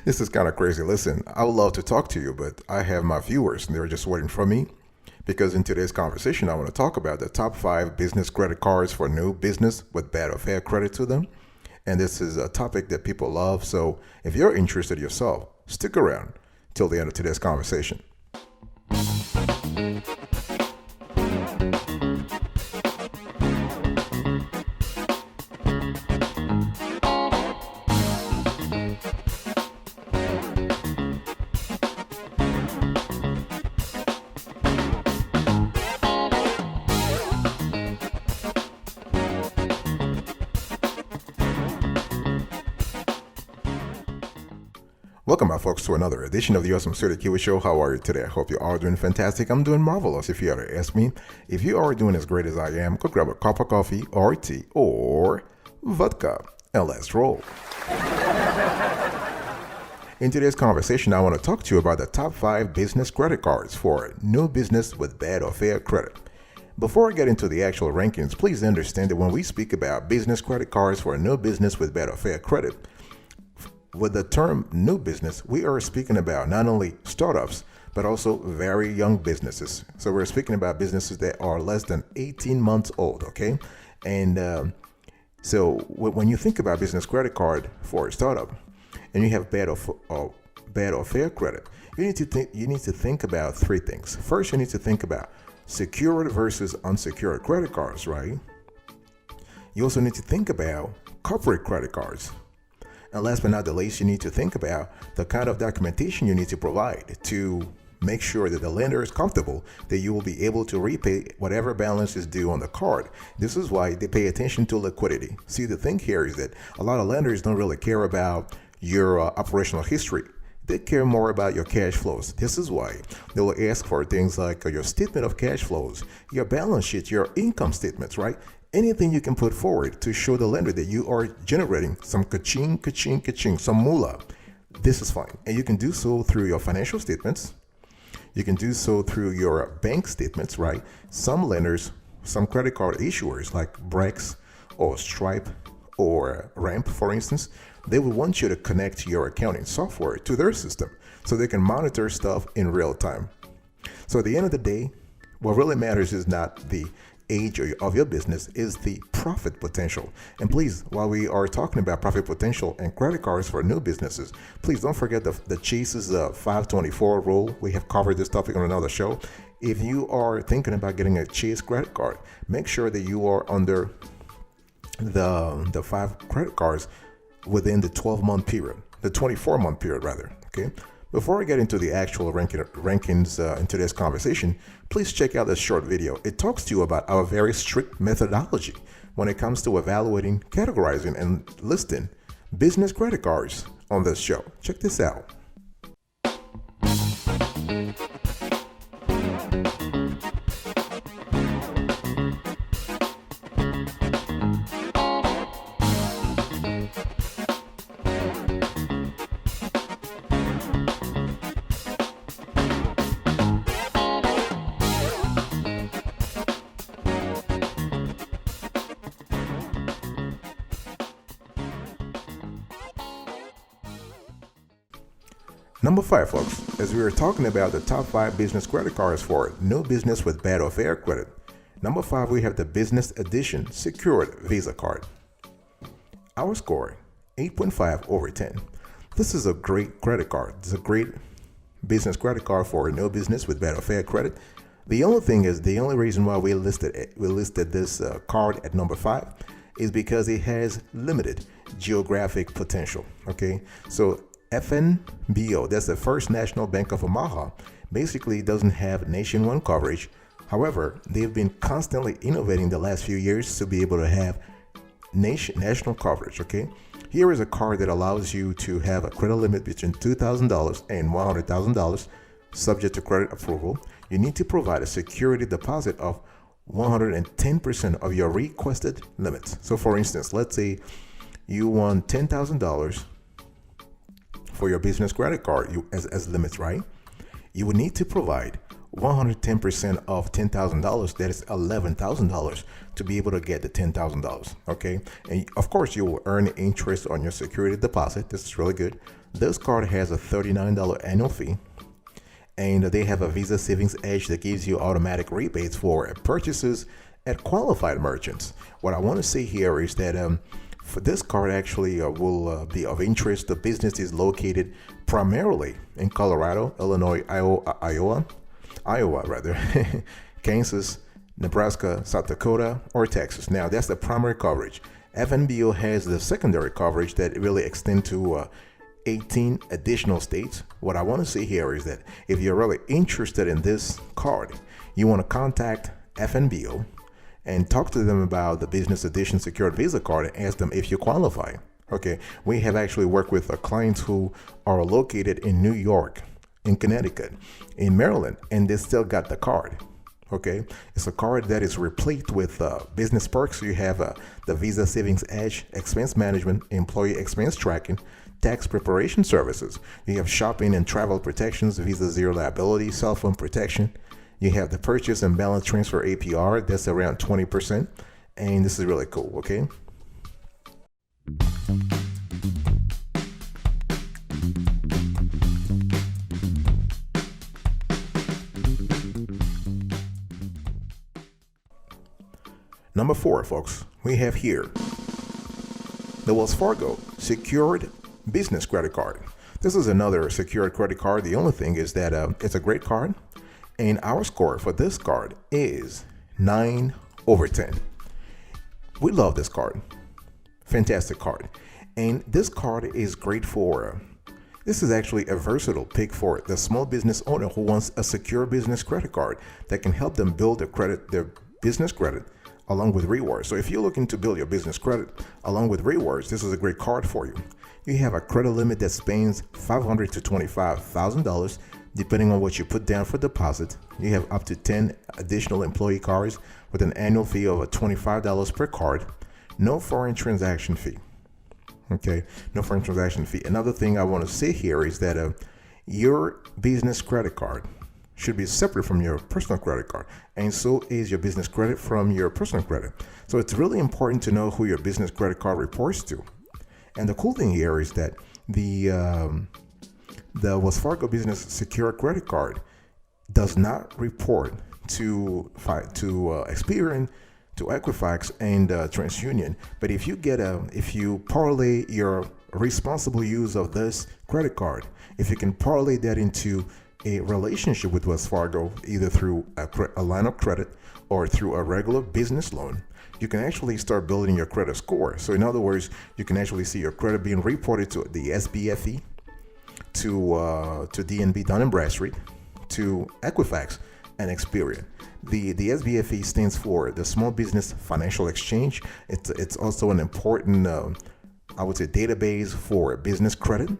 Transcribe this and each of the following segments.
This is kind of crazy. Listen, I would love to talk to you, but I have my viewers and they're just waiting for me because in today's conversation, I want to talk about the top 5 business credit cards for new business with bad or fair credit to them. And this is a topic that people love. So if you're interested yourself, stick around till the end of today's conversation. Welcome, my folks, to another edition of the Awesome Studio Kiwi Show. How are you today? I hope you are doing fantastic. I'm doing marvelous. If you had to ask me, if you are doing as great as I am, go grab a cup of coffee or tea or vodka and let's roll. In today's conversation, I want to talk to you about the top 5 business credit cards for new business with bad or fair credit. Before I get into the actual rankings, please understand that when we speak about business credit cards for new business with bad or fair credit, with the term new business, we are speaking about not only startups, but also very young businesses. So we're speaking about businesses that are less than 18 months old, okay? And so when you think about business credit card for a startup, and you have bad or fair credit, you need to think about 3 things. First, you need to think about secured versus unsecured credit cards, right? You also need to think about corporate credit cards. And last but not the least, you need to think about the kind of documentation you need to provide to make sure that the lender is comfortable that you will be able to repay whatever balance is due on the card. This is why they pay attention to liquidity. See, the thing here is that a lot of lenders don't really care about your operational history. They care more about your cash flows. This is why they will ask for things like your statement of cash flows, your balance sheet, your income statements, right? Anything you can put forward to show the lender that you are generating some ka-ching, some moolah. This is fine. And you can do so through your financial statements. You can do so through your bank statements, right? Some lenders, some credit card issuers like Brex or Stripe or Ramp, for instance, they will want you to connect your accounting software to their system so they can monitor stuff in real time. So at the end of the day, what really matters is not the age of your business, is the profit potential. And please, while we are talking about profit potential and credit cards for new businesses, please don't forget the Chase's 524 rule. We have covered this topic on another show. If you are thinking about getting a Chase credit card, make sure that you are under the 5 credit cards within the 12-month period, the 24-month period rather, okay? Before I get into the actual rankings in today's conversation, please check out this short video. It talks to you about our very strict methodology when it comes to evaluating, categorizing, and listing business credit cards on this show. Check this out. Number 5, folks, as we were talking about the top 5 business credit cards for new business with bad or fair credit. Number 5, we have the Business Edition Secured Visa Card. Our score, 8.5 over 10. This is a great credit card. It's a great business credit card for a new business with bad or fair credit. The only thing is, the only reason why we listed this card at number 5 is because it has limited geographic potential. Okay, so FNBO, that's the First National Bank of Omaha, basically doesn't have nationwide coverage. However, they've been constantly innovating the last few years to be able to have national coverage, okay? Here is a card that allows you to have a credit limit between $2,000 and $100,000 subject to credit approval. You need to provide a security deposit of 110% of your requested limits. So for instance, let's say you want $10,000 for your business credit card as limits, right? You would need to provide 110% of $10,000, that is $11,000, to be able to get the $10,000, okay? And of course, you will earn interest on your security deposit. This is really good. This card has a $39 annual fee, and they have a Visa Savings Edge that gives you automatic rebates for purchases at qualified merchants. What I want to say here is that for this card actually will be of interest. The business is located primarily in Colorado, Illinois, Iowa rather, Kansas, Nebraska, South Dakota, or Texas. Now that's the primary coverage. FNBO has the secondary coverage that really extend to 18 additional states. What I want to say here is that if you're really interested in this card, you want to contact FNBO and talk to them about the business edition secured Visa card and ask them if you qualify. Okay, we have actually worked with clients who are located in New York, in Connecticut, in Maryland, and they still got the card. Okay, it's a card that is replete with business perks. You have the Visa Savings Edge, expense management, employee expense tracking, tax preparation services. You have shopping and travel protections, Visa Zero Liability, cell phone protection. You have the purchase and balance transfer APR, that's around 20%. And this is really cool, okay? Number 4, folks, we have here the Wells Fargo Secured Business Credit Card. This is another secured credit card. The only thing is that it's a great card, and our score for this card is 9/10. We love this card. Fantastic card. And this card is great for, this is actually a versatile pick for the small business owner who wants a secure business credit card that can help them build their business credit along with rewards. So if you're looking to build your business credit along with rewards, this is a great card for you. You have a credit limit that spans $500 to $25,000 depending on what you put down for deposit. You have up to 10 additional employee cards with an annual fee of $25 per card. No foreign transaction fee. Okay, no foreign transaction fee. Another thing I want to say here is that your business credit card should be separate from your personal credit card, and so is your business credit from your personal credit. So it's really important to know who your business credit card reports to. And the cool thing here is that the Wells Fargo Business Secure Credit Card does not report to Experian, to Equifax, and TransUnion. But if you parlay your responsible use of this credit card, if you can parlay that into a relationship with Wells Fargo, either through a line of credit or through a regular business loan, you can actually start building your credit score. So in other words, you can actually see your credit being reported to the SBFE, to DNB, Dun & Bradstreet, to Equifax and Experian. The SBFE stands for the Small Business Financial Exchange. It's also an important, I would say, database for business credit.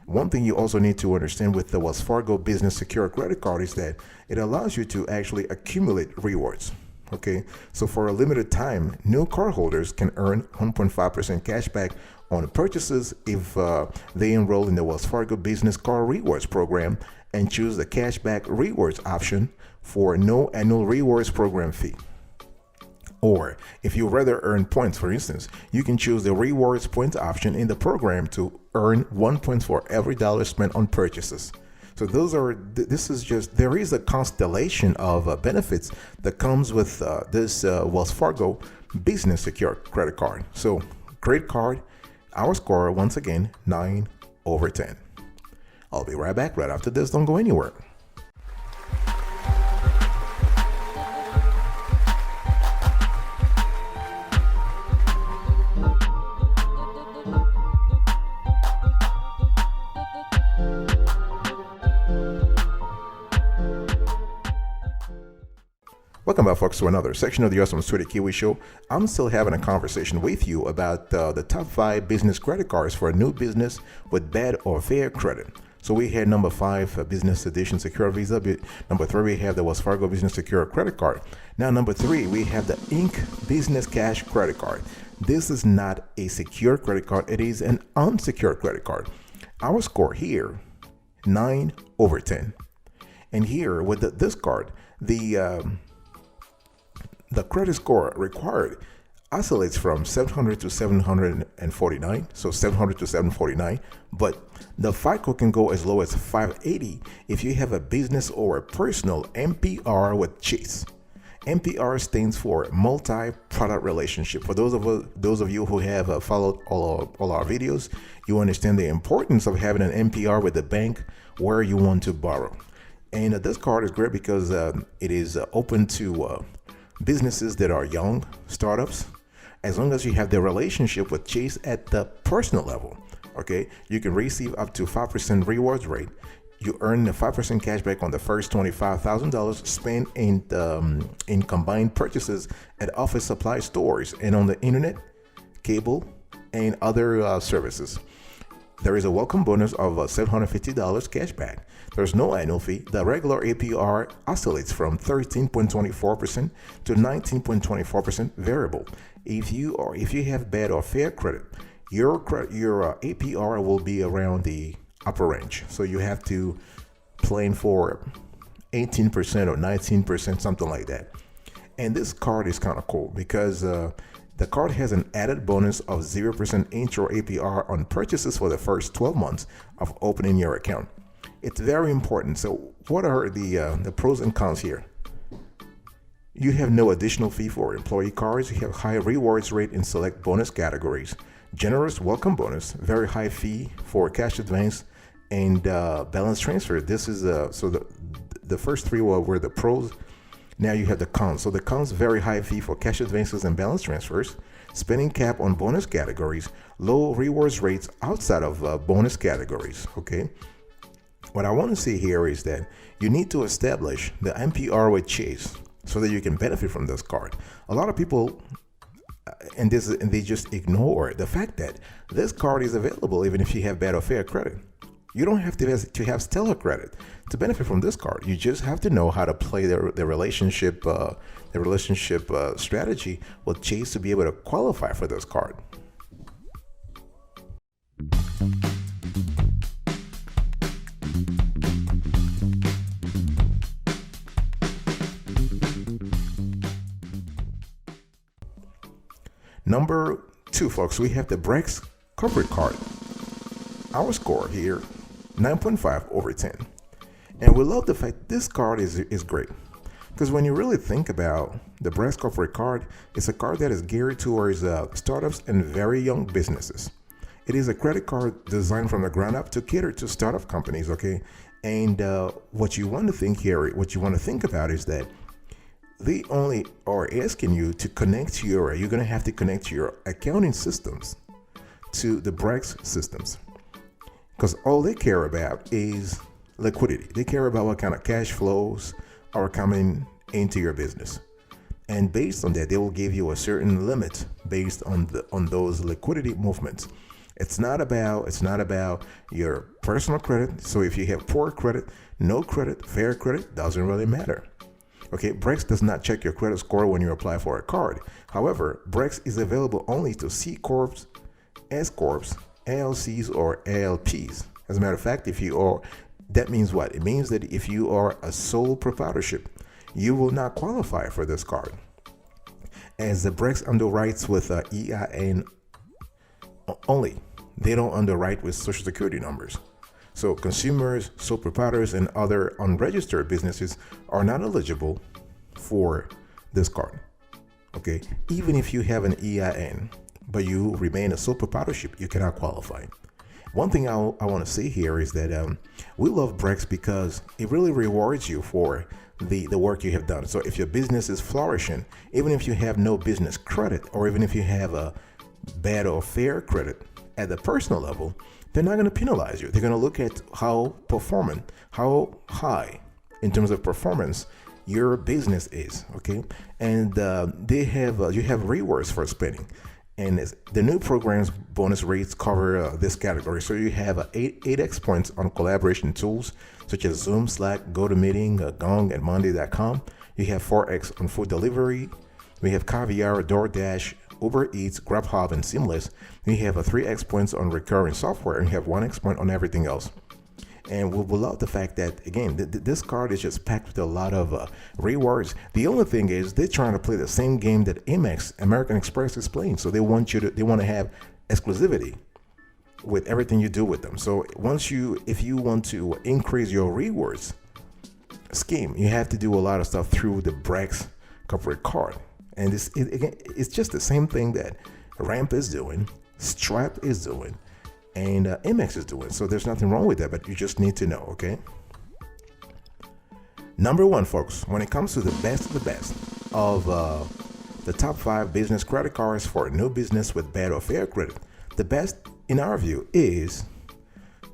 One thing you also need to understand with the Wells Fargo Business Secure Credit Card is that it allows you to actually accumulate rewards. Okay, so for a limited time, new cardholders can earn 1.5% cash back on purchases if they enroll in the Wells Fargo Business Card Rewards program and choose the cashback rewards option for no annual rewards program fee. Or if you rather earn points, for instance, you can choose the rewards points option in the program to earn 1 point for every dollar spent on purchases. So there is a constellation of benefits that comes with this Wells Fargo Business Secure Credit Card. So great card. Our score, once again, 9/10. I'll be right back right after this. Don't go anywhere. Welcome back, folks, to another section of the Awesome Sweetie Kiwi Show. I'm still having a conversation with you about the top 5 business credit cards for a new business with bad or fair credit. So we had number 5, Business Edition Secure Visa. Number 3, we have the Wells Fargo Business Secure Credit Card. Now, number 3, we have the Inc. Business Cash Credit Card. This is not a secure credit card. It is an unsecured credit card. Our score here, 9/10. And here with this card, the credit score required oscillates from 700 to 749, so 700 to 749, but the FICO can go as low as 580 if you have a business or a personal MPR with Chase. MPR stands for multi-product relationship. For those of you who have followed all our videos, you understand the importance of having an MPR with the bank where you want to borrow. And this card is great because it is open to businesses that are young, startups, as long as you have the relationship with Chase at the personal level. Okay, you can receive up to 5% rewards rate. You earn the 5% cash back on the first $25,000 spent in combined purchases at office supply stores and on the internet, cable, and other services. There is a welcome bonus of $750 cash back. There's no annual fee. The regular APR oscillates from 13.24% to 19.24% variable. If you have bad or fair credit, your APR will be around the upper range. So you have to plan for 18% or 19%, something like that. And this card is kind of cool because the card has an added bonus of 0% intro APR on purchases for the first 12 months of opening your account. It's very important. So what are the pros and cons here? You have no additional fee for employee cards. You have high rewards rate in select bonus categories, generous welcome bonus, very high fee for cash advance, and balance transfer. This is so the first three were the pros. Now you have the cons. So the cons: very high fee for cash advances and balance transfers, spending cap on bonus categories, low rewards rates outside of bonus categories. Okay. What I want to say here is that you need to establish the MPR with Chase so that you can benefit from this card. A lot of people and they just ignore the fact that this card is available even if you have bad or fair credit. You don't have to have stellar credit to benefit from this card. You just have to know how to play the relationship strategy with Chase to be able to qualify for this card. Number 2, folks, we have the Brex corporate card. Our score here, 9.5 over 10. And we love the fact this card is great. Because when you really think about the Brex corporate card, it's a card that is geared towards startups and very young businesses. It is a credit card designed from the ground up to cater to startup companies, okay? And what you want to think about is that they only are asking you to connect you're going to have to connect your accounting systems to the Brex systems. Because all they care about is liquidity. They care about what kind of cash flows are coming into your business. And based on that, they will give you a certain limit based on those liquidity movements. It's not about your personal credit. So if you have poor credit, no credit, fair credit, doesn't really matter. Okay, Brex does not check your credit score when you apply for a card. However, Brex is available only to C Corps, S Corps, LLCs, or LPs. As a matter of fact, that means what? It means that if you are a sole proprietorship, you will not qualify for this card. As the Brex underwrites with EIN only, they don't underwrite with social security numbers. So consumers, sole proprietors, and other unregistered businesses are not eligible for this card. Okay, even if you have an EIN, but you remain a sole proprietorship, you cannot qualify. One thing I want to say here is that we love Brex because it really rewards you for the work you have done. So if your business is flourishing, even if you have no business credit, or even if you have a bad or fair credit at the personal level, they're not going to penalize you. They're going to look at how high in terms of performance your business is. Okay, and you have rewards for spending. And the new program's bonus rates cover this category. So you have 8x points on collaboration tools such as Zoom, Slack, GoToMeeting, Gong, and Monday.com. You have 4x on food delivery. We have Caviar, DoorDash, Uber Eats, Grubhub, and Seamless. We have a 3x points on recurring software, and you have 1x point on everything else. And we love the fact that, again, this card is just packed with a lot of rewards. The only thing is they're trying to play the same game that Amex, American Express, is playing. So they want to have exclusivity with everything you do with them. So if you want to increase your rewards scheme, you have to do a lot of stuff through the Brex corporate card. And it's just the same thing that Ramp is doing, Strap is doing, and Amex is doing. So there's nothing wrong with that, but you just need to know, okay? Number one, folks, when it comes to the best of the top 5 business credit cards for new business with bad or fair credit, the best, in our view, is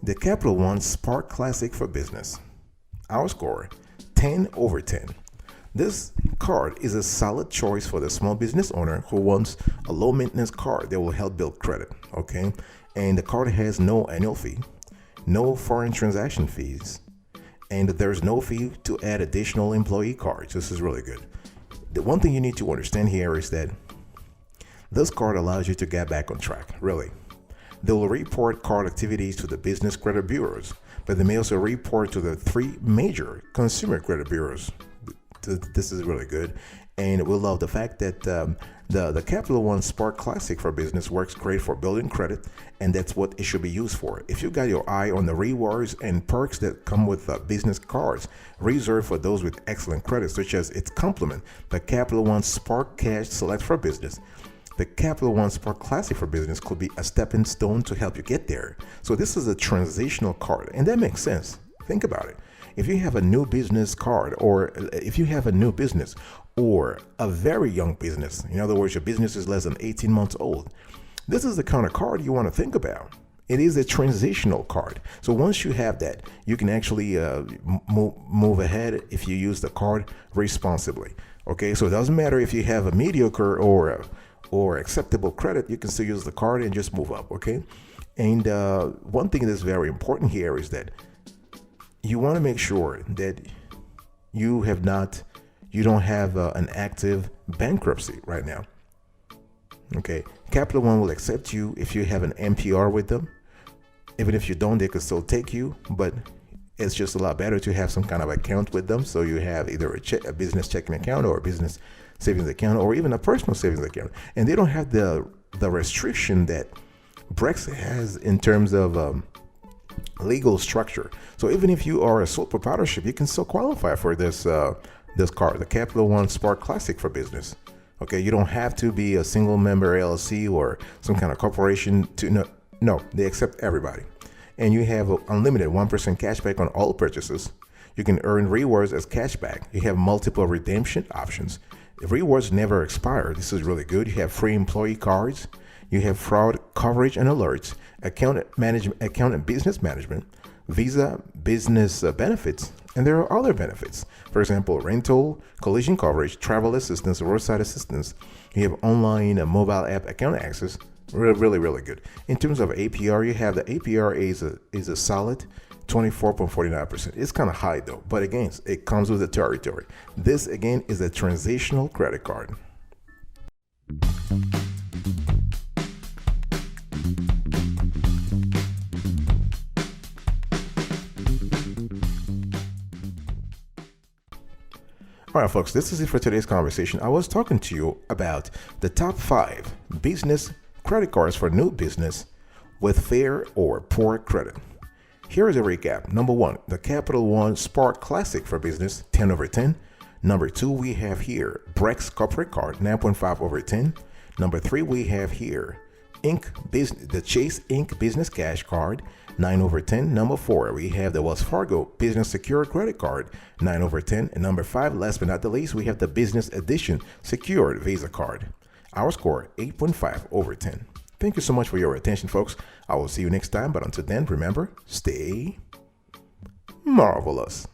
the Capital One Spark Classic for Business. Our score, 10 over 10. This card is a solid choice for the small business owner who wants a low maintenance card that will help build credit, okay? And the card has no annual fee, no foreign transaction fees, and there's no fee to add additional employee cards. This is really good. The one thing you need to understand here is that this card allows you to get back on track, really. They will report card activities to the business credit bureaus, but they may also report to the 3 major consumer credit bureaus. This is really good. And we love the fact that the Capital One Spark Classic for Business works great for building credit, and that's what it should be used for. If you got your eye on the rewards and perks that come with business cards, reserved for those with excellent credit, such as its complement, the Capital One Spark Cash Select for Business, the Capital One Spark Classic for Business could be a stepping stone to help you get there. So this is a transitional card, and that makes sense. Think about it. If you have a new business card, or if you have a new business or a very young business, in other words, your business is less than 18 months old, this is the kind of card you want to think about. It is a transitional card. So once you have that, you can actually move ahead if you use the card responsibly. Okay, so it doesn't matter if you have a mediocre or acceptable credit, you can still use the card and just move up, okay? And one thing that's very important here is that you want to make sure that you don't have an active bankruptcy right now. Okay, Capital One will accept you if you have an MPR with them. Even if you don't, they could still take you, but it's just a lot better to have some kind of account with them. So you have either a business checking account or a business savings account or even a personal savings account. And they don't have the restriction that Brex has in terms of legal structure. So even if you are a sole proprietorship, you can still qualify for this card, the Capital One Spark Classic for Business. Okay, you don't have to be a single member LLC or some kind of corporation to no, they accept everybody. And you have unlimited 1% cashback on all purchases. You can earn rewards as cashback. You have multiple redemption options. The rewards never expire. This is really good. You have free employee cards. You have fraud coverage and alerts, account and business management, Visa business benefits, and there are other benefits. For example, rental, collision coverage, travel assistance, roadside assistance. You have online and mobile app account access. Really, really good. In terms of APR, you have the APR is a solid 24.49%. It's kind of high though, but again, it comes with the territory. This again is a transitional credit card. All right, folks, this is it for today's conversation. I was talking to you about the top 5 business credit cards for new business with fair or poor credit. Here is a recap. Number 1, the Capital One Spark Classic for Business, 10 over 10. Number 2, we have here Brex Corporate Card, 9.5 over 10. Number 3, we have here the Chase Inc. Business Cash Card, 9 over 10. Number 4, we have the Wells Fargo Business Secure Credit Card, 9 over 10. And number 5, last but not the least, we have the Business Edition Secured Visa Card. Our score, 8.5 over 10. Thank you so much for your attention, folks. I will see you next time, but until then, remember, stay marvelous.